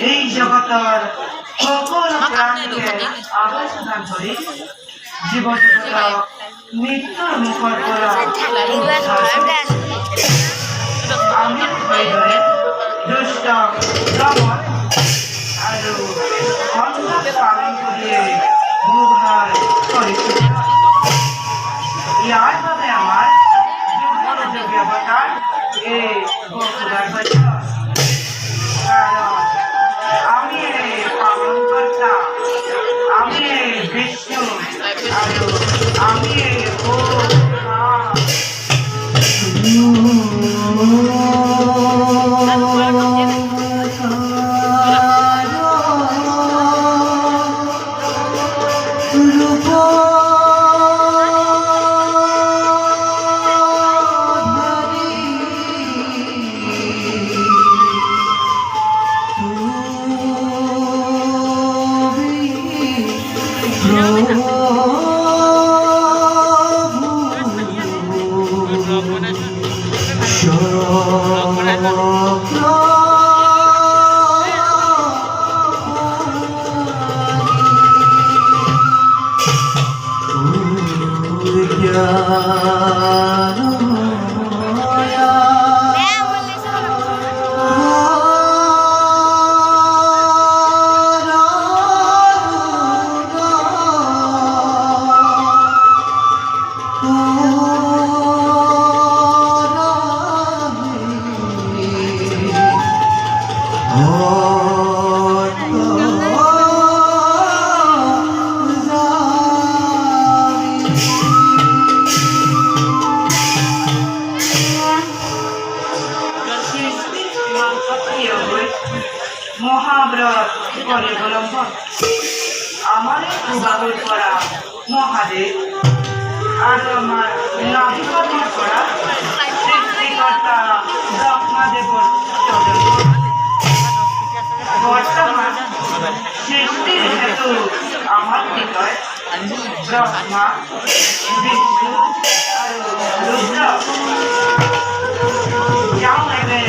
এই জগতের সকল প্রাণীকে আবাস দান করে জীবন মৃত্যুর মুখর করা আমি ধরে দুষ্ট দমন আৰু অন্ধ পালন কৰিয়ে উদ্ধাৰ কৰিছিল। ইয়াৰ বাবে আমাৰ ব্যৱতাৰ এই বসুধাৰ সত্য কাৰণ আমি পালন কৰ্তা, আমি বিষ্ণু আৰু আমি মহাব্রত অবলম্বন আমার প্রভাবের করা মহাদেব আর আমার নাভিকর্মের করা সৃষ্টিকর্তা ব্রহ্মদেবর বর্তমান সৃষ্টির হেতু আমার হৃদয় ব্রহ্মা বিষ্ণু আর রুদ্র যাও এবে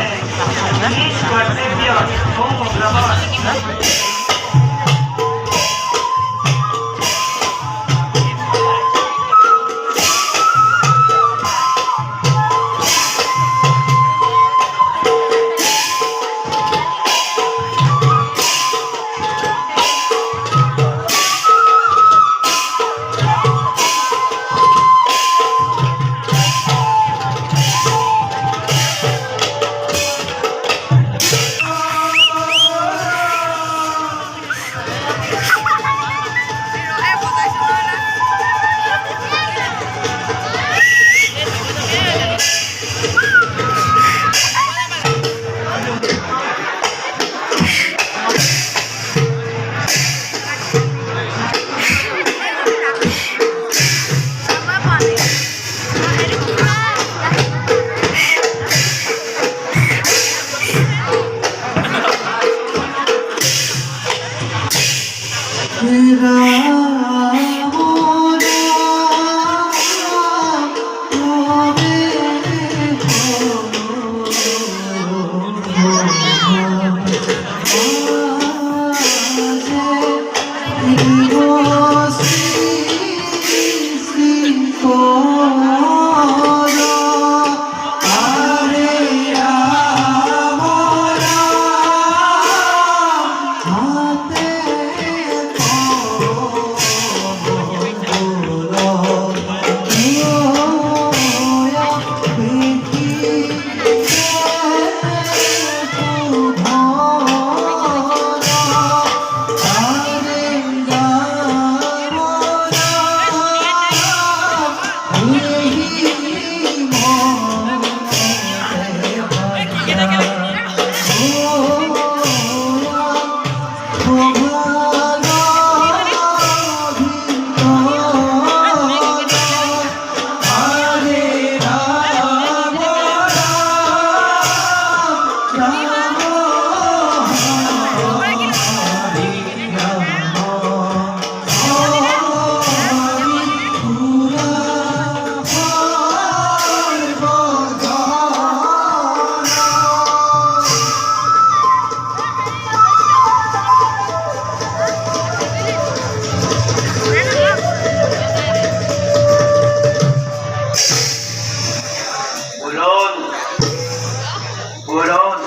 নিজ কর্তব্য হোম গ্রহণ পুরন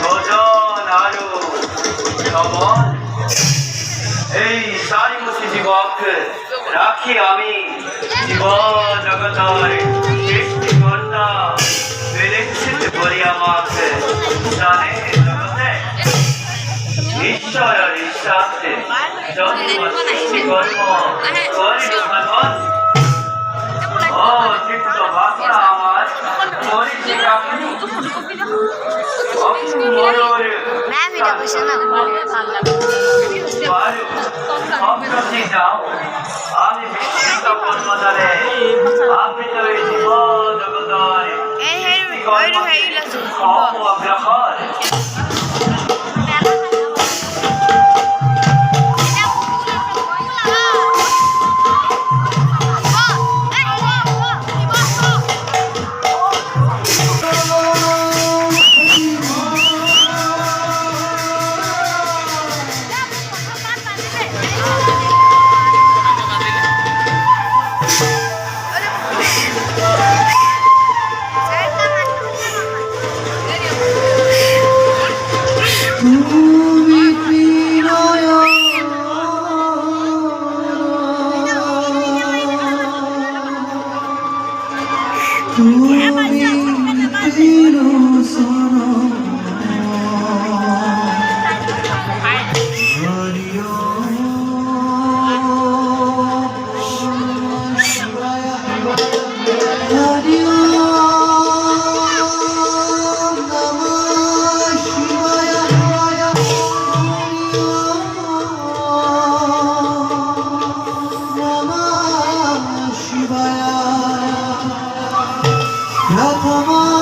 ভোজন আরো সবল এই সারি মুছি জীবক রাখি আমি জীব জগতের সৃষ্টিকর্তা বিলিখিত করি আমাকে জানে জগতে ঈশ্বরের ইচ্ছাতে জন্ম সৃষ্টি কর্ম করি ভগবান ও চিত্ত ভাষা আমার পরিচিকা Ma'am, এটা বসে না অপ্রতি যাও আমি বিশ্বস্ত কর্মচারে আপনি তো এই জীব জগতের অগ্রহর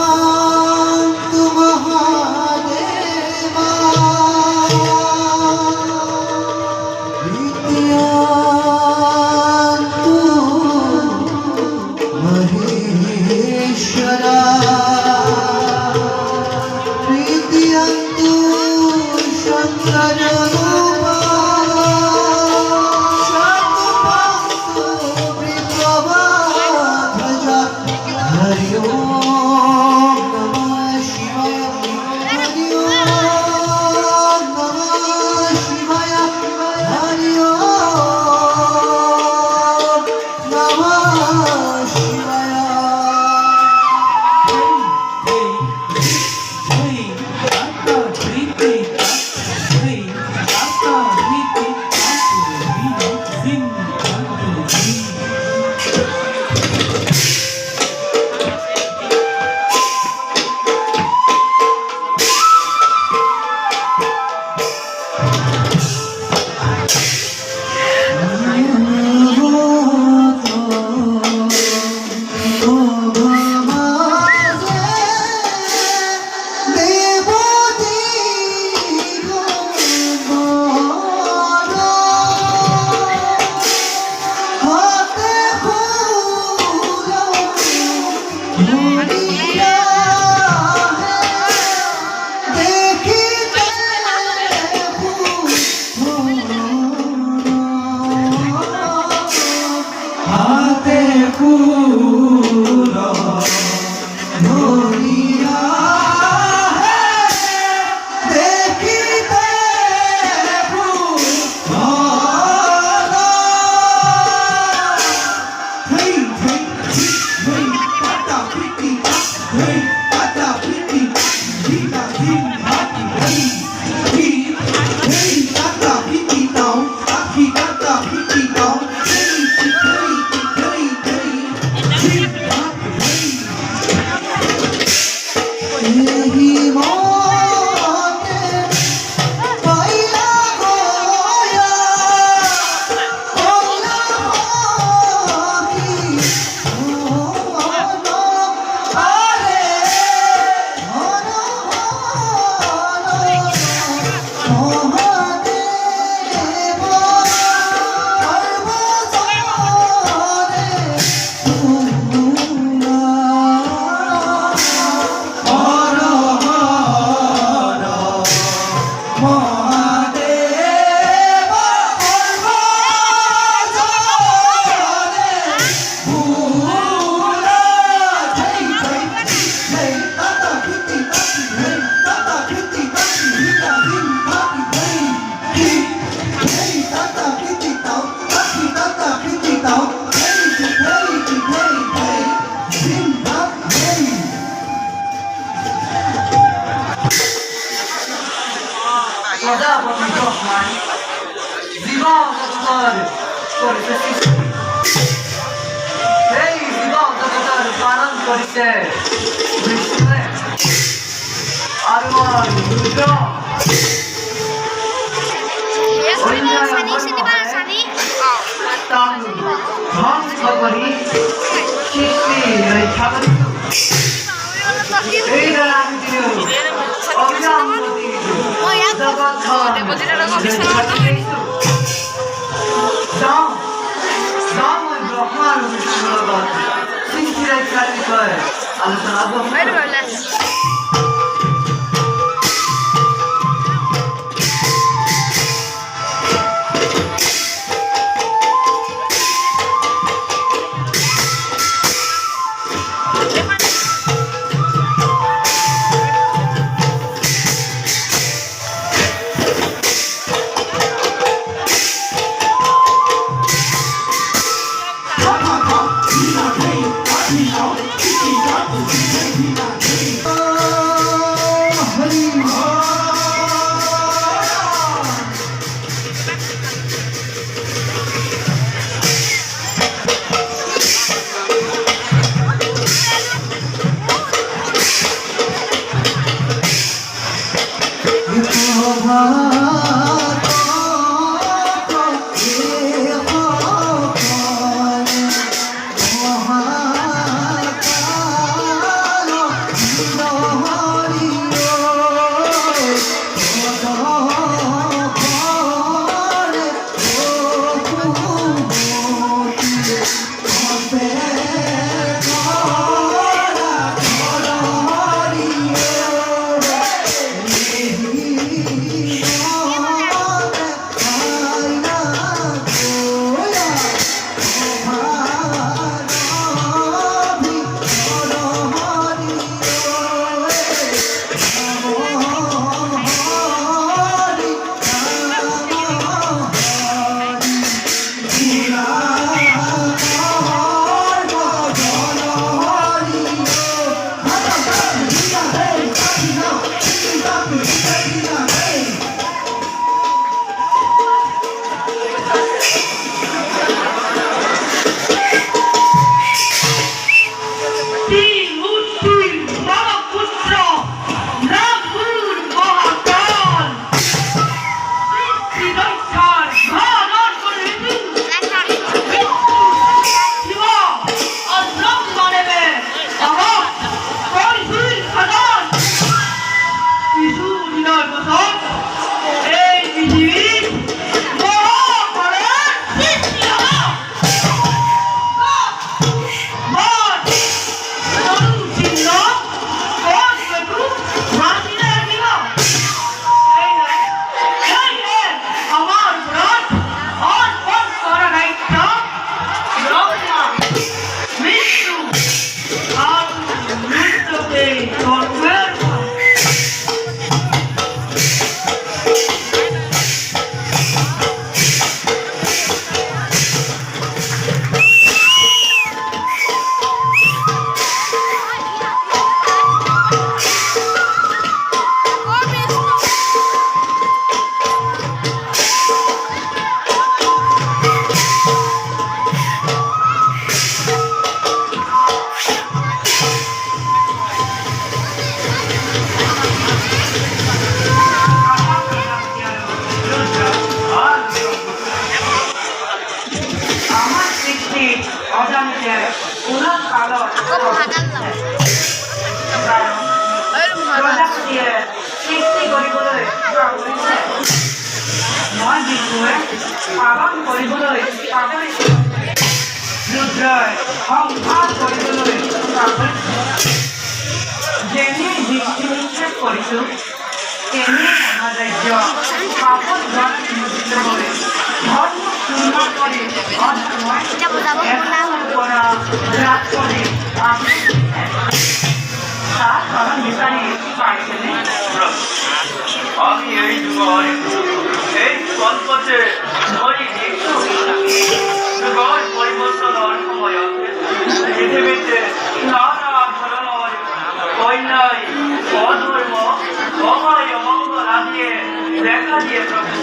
प्रथमान्तु महा প্রজাপতি ব্রহ্মাণ জীবন জগতর করিতে সৃষ্টি এই জীবন জগতর পালন করিতে বিষ্ণুয়ে আর রুদ্র ধ্বংস করি সৃষ্টি রক্ষা করি এই রামজিও অবিরাম জগৎ ব্রহ্মার বিষ্ণু সৃষ্টি রক্ষার বিষয়ে আলোচনা করব পালন কৰিবলৈ ৰুদ্ৰই সংহাৰ কৰিবলৈ যেনে দৃষ্টি নিক্ষেপ কৰিছোঁ তেনে মহাৰাজ্য পাপত নিয়োজিত হৈ ধৰ্ম শূন্য কৰি পৰা লাভ কৰি তার কারণ বিচারি পাইছেনে আমি এই যুগরে এই কল্পতে ধরি দেখছো যুগর পরিবর্তনের সময় পৃথিবীতে নানা ধরনের অন্যায় অধর্ম অভয় অমঙ্গল আদিয়ে দেখা দিয়ে প্রভু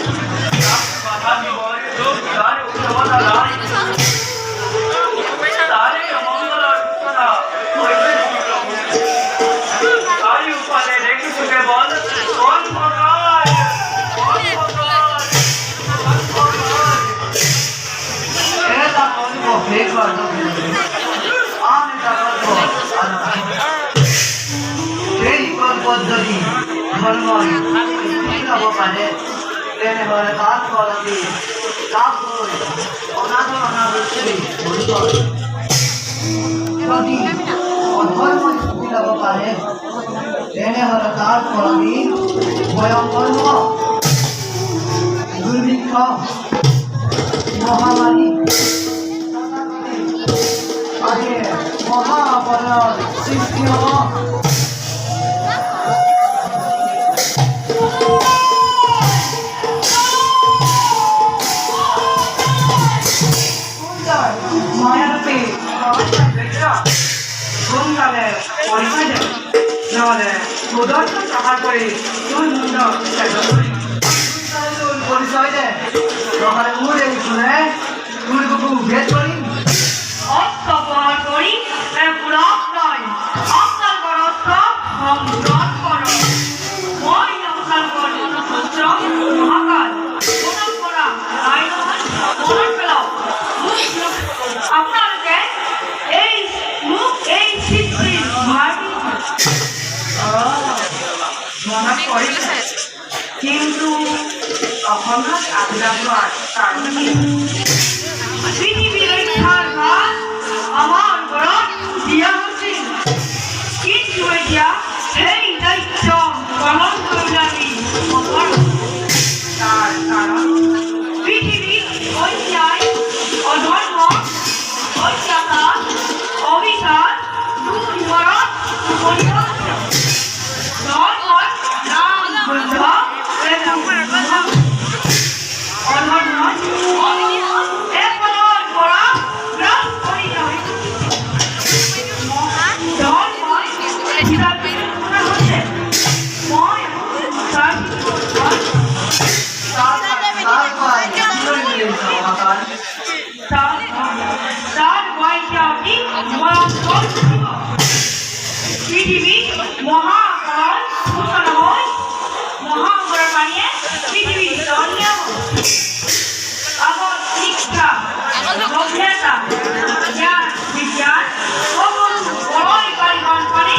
বাধা জীবন তার উৎসবতা নাই তারে মঙ্গলার সূচনা হইবে প্রভু তারই উপানে রেখেছে কেবল কোন ভগবান এটা করবো বেকার আমি তা করবো সেই পদ্ধতি ধর্মই শিখাব পারে তেনেহলে তার ফলতি লাভ হই অনাদর অনাবশ্যই যদি অধর্ম শিখাব পারে তেনেহলে তার ফলতি ভয়ঙ্কর্ম দুর্ভিক্ষ মহামারী আগে মহাপরার সৃষ্টি হব মায়ারূপী সোমকালে পরীক্ষা দেব নহলে সুদর্শন সহায় করে তুই মুন্ড পরিচয় দে নহলে মোৰ এই শুনে তোৰ বুকু ভেদ কৰিম অস্তপর করি পুরক নয় অকাল করস্ত সংগ্রহ করো মই অকাল করি পুত্র মহাকাল প্রণাম করা আইন মরণ পেলাও আপনাকে এই মুখ এই সৃষ্টি মাটি মনে করি কিন্তু অসমত আবিলাসৰ কাৰণ পৃথিৱীৰ ৰক্ষাৰ ভাৰ আমাৰ ঘৰত দিয়া হৈছিল কিন্তু এতিয়া সেই দায়িত্ব পালন কৰিবলৈ আমি অপাৰগ তাৰ কাৰণ পৃথিৱীত অন্যায় অধৰ্ম অত্যাচাৰ অবিচাৰ দুৰ্মৰণ ধৰ্মৰ নাম বন্ধ পৃথিবী মহাকাল সূচনা হয় মহাঙ্গর পানিয়ে পৃথিবী ধন্য আগত শিক্ষা গভীরতা জ্ঞান বিজ্ঞান সকল বড়ই কারিগর করে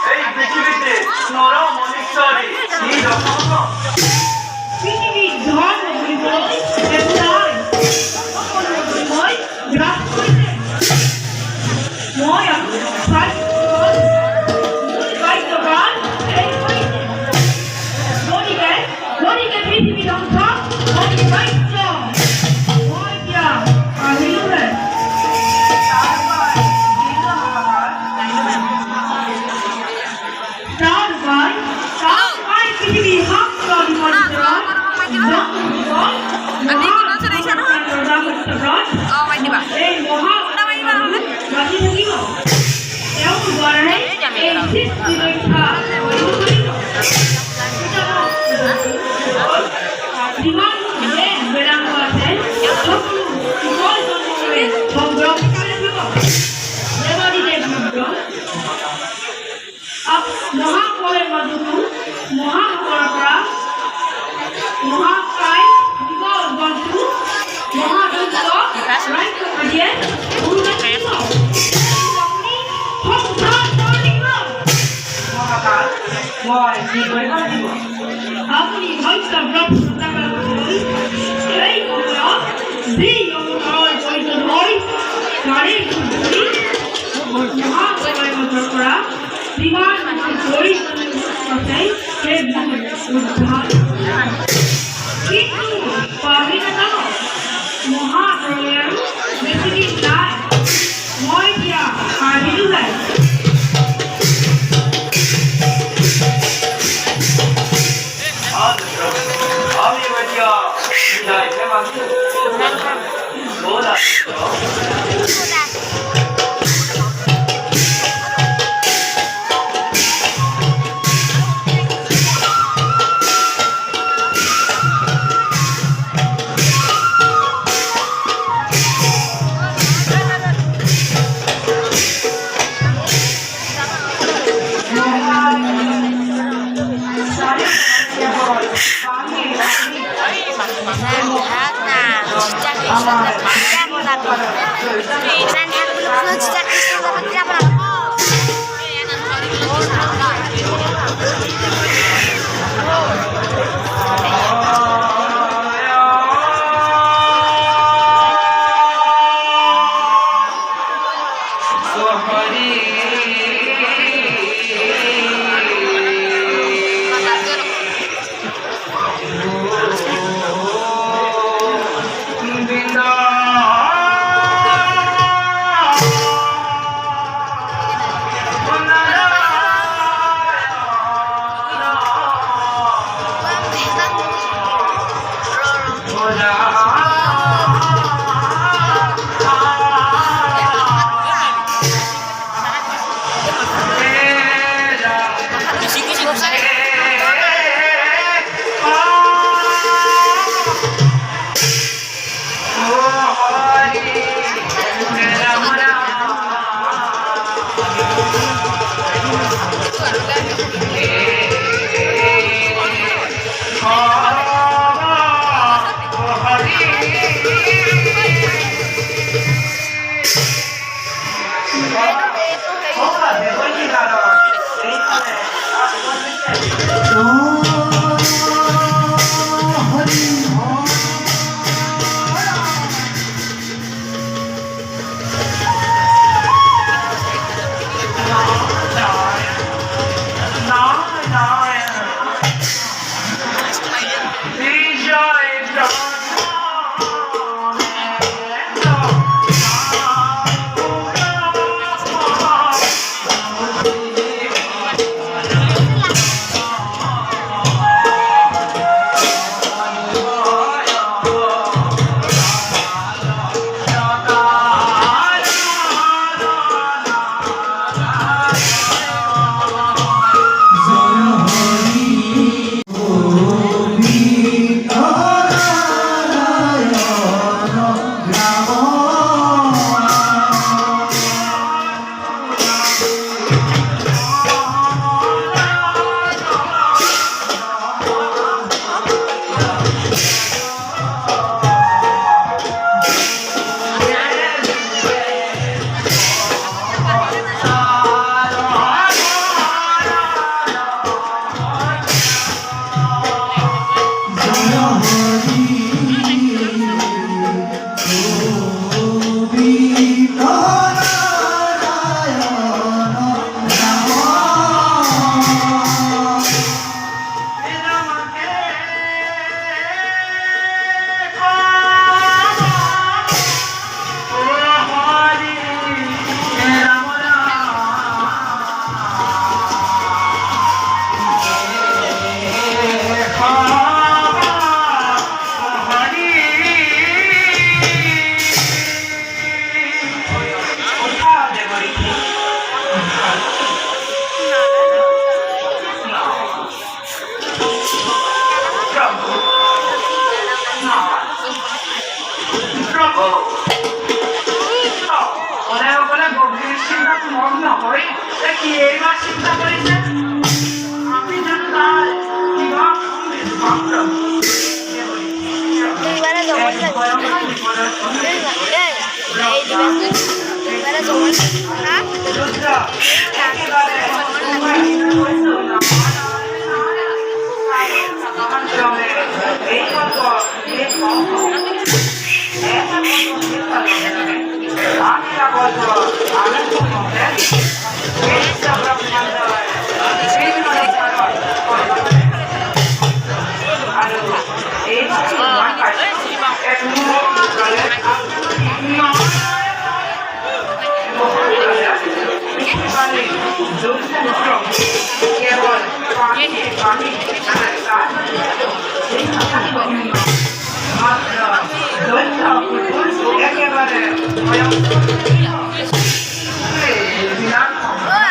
এই পৃথিবীতে নর মনুষ্যরে কি রকম পৃথিবীর ধন ব্যবসায় মই গ্রাস করিতে মই দায়িত্ববান এই করিতে গণিকে পৃথিবী ধ্বংস গণিকে দায়িত্ব মই দিয়া আহিলে তার ভাই পৃথিবী হাত Nanti kita sudah sana. Oh, main di bawah. Udah main di bawah kan? মহাপরের মধুকু মহাপরপরা মহাকায় জীবন বন্ধু মহাদন্ত রাজ্য কাটিয়ে মহাকাল মই কি কৰিব লাগিব আপুনি ভক্ত ব্ৰহ্ম এই সময়ত যি অৱতাৰৰ প্ৰয়োজন হয় তাৰে মহাকায় বছৰ পৰা যিমান প্ৰয়োজন আছে সেই উদ্ধাৰ কিন্তু পাবি নাজানো মহাপ্ৰলয়ৰ বেছিদিন নাই মই এতিয়া আহিলোঁ নাই আমি এতিয়া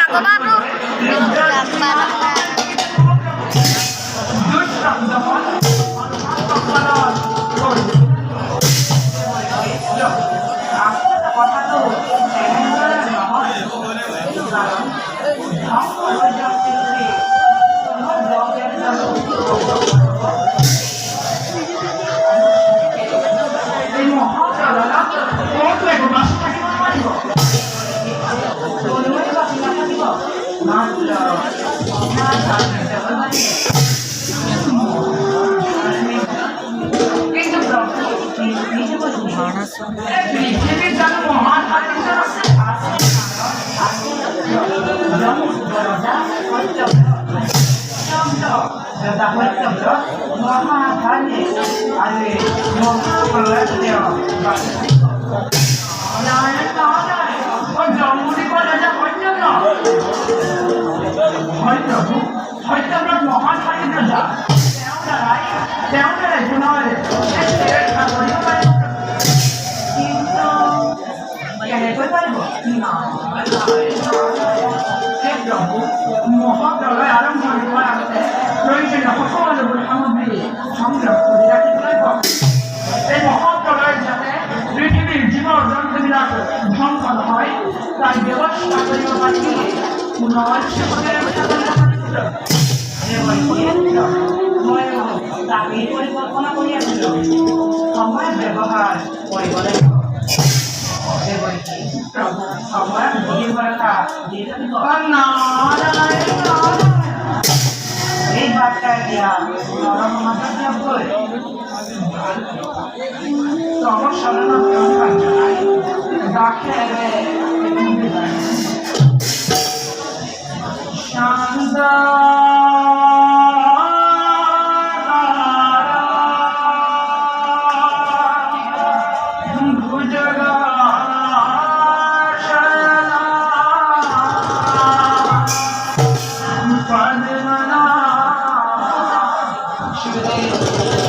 Ako baru. মহাপ্রলয় আরম্ভ হওয়ার আগে প্রয়োজনীয় সকল সামগ্রী সংগ্রহ করে রাখিতে হইব। এই মহাপ্রলয় যাতে পৃথিবীর জীব জন্তুবিলাক ধ্বংস হয় তাই ব্যবস্থা করিব পারি দাবী পরিকল্পনা করিয়াছিল সময় ব্যবহার কৰিব লাগিব। সময় নির্ভরতা এই বার্তা দিয়া নরম মাথা শান্ত Shivadeva